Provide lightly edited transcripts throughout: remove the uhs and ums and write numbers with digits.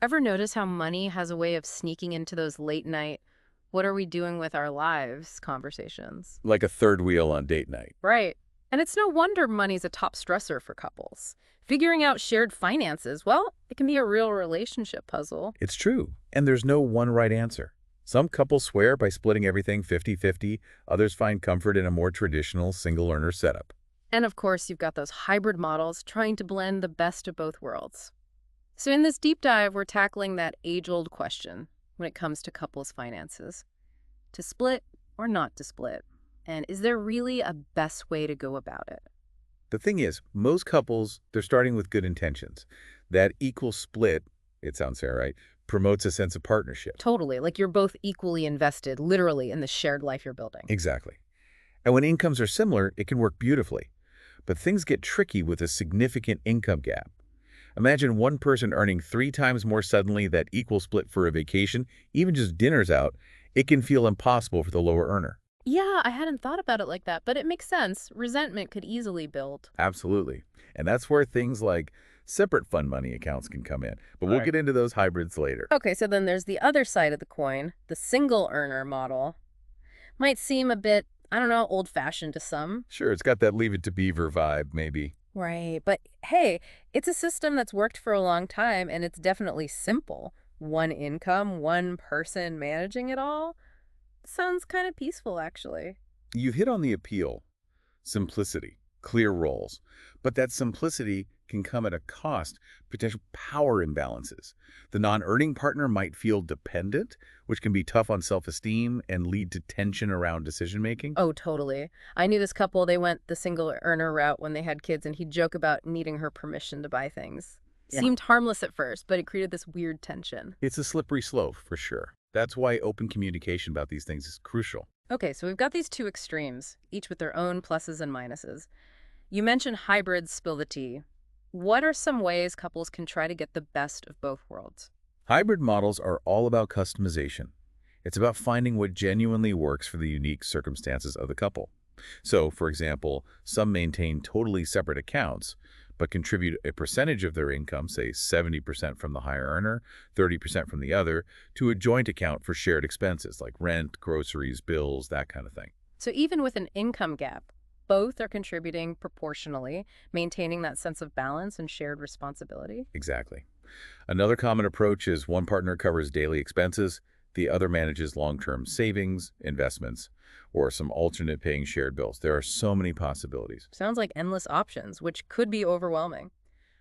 Ever notice how money has a way of sneaking into those late night, what are we doing with our lives conversations? Like a third wheel on date night. Right. And it's no wonder money's a top stressor for couples. Figuring out shared finances, well, it can be a real relationship puzzle. It's true, and there's no one right answer. Some couples swear by splitting everything 50-50, others find comfort in a more traditional single-earner setup. And of course, you've got those hybrid models trying to blend the best of both worlds. So in this deep dive, we're tackling that age-old question when it comes to couples' finances. To split or not to split? And is there really a best way to go about it? The thing is, most couples, they're starting with good intentions. That equal split, it sounds fair, right, promotes a sense of partnership. Totally, like you're both equally invested, literally, in the shared life you're building. Exactly. And when incomes are similar, it can work beautifully. But things get tricky with a significant income gap. Imagine one person earning 3 times more suddenly that equal split for a vacation, even just dinners out. It can feel impossible for the lower earner. Yeah, I hadn't thought about it like that, but it makes sense. Resentment could easily build. Absolutely. And that's where things like separate fund money accounts can come in. But we'll get into those hybrids later. Okay, so then there's the other side of the coin, the single earner model. Might seem a bit, I don't know, old-fashioned to some. Sure, it's got that Leave It to Beaver vibe, maybe. Right, but hey, it's a system that's worked for a long time and it's definitely simple. One income, one person managing it all. Sounds kind of peaceful, actually. You've hit on the appeal. Simplicity, clear roles. But that simplicity can come at a cost, potential power imbalances. The non-earning partner might feel dependent, which can be tough on self-esteem and lead to tension around decision-making. Oh, totally. I knew this couple, they went the single earner route when they had kids, and he'd joke about needing her permission to buy things. Yeah. Seemed harmless at first, but it created this weird tension. It's a slippery slope, for sure. That's why open communication about these things is crucial. Okay, so we've got these two extremes, each with their own pluses and minuses. You mentioned hybrids spill the tea. What are some ways couples can try to get the best of both worlds? Hybrid models are all about customization. It's about finding what genuinely works for the unique circumstances of the couple. So, for example, some maintain totally separate accounts, but contribute a percentage of their income, say 70% from the higher earner, 30% from the other, to a joint account for shared expenses like rent, groceries, bills, that kind of thing. So even with an income gap, both are contributing proportionally, maintaining that sense of balance and shared responsibility. Exactly. Another common approach is one partner covers daily expenses, the other manages long-term savings, investments, or some alternate paying shared bills. There are so many possibilities. Sounds like endless options, which could be overwhelming.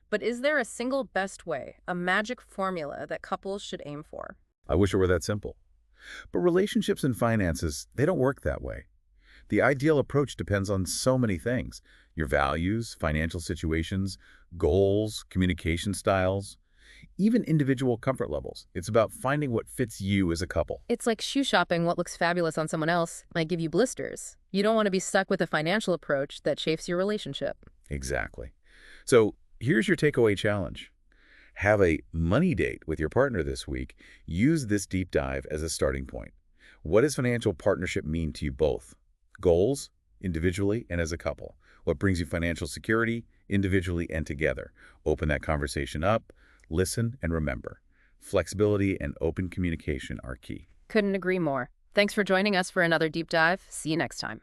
But is there a single best way, a magic formula that couples should aim for? I wish it were that simple. But relationships and finances, they don't work that way. The ideal approach depends on so many things: your values, financial situations, goals, communication styles, even individual comfort levels. It's about finding what fits you as a couple. It's like shoe shopping. What looks fabulous on someone else might give you blisters. You don't want to be stuck with a financial approach that chafes your relationship. Exactly. So here's your takeaway challenge. Have a money date with your partner this week. Use this deep dive as a starting point. What does financial partnership mean to you both? Goals, individually and as a couple. What brings you financial security, individually and together? Open that conversation up, listen, and remember. Flexibility and open communication are key. Couldn't agree more. Thanks for joining us for another deep dive. See you next time.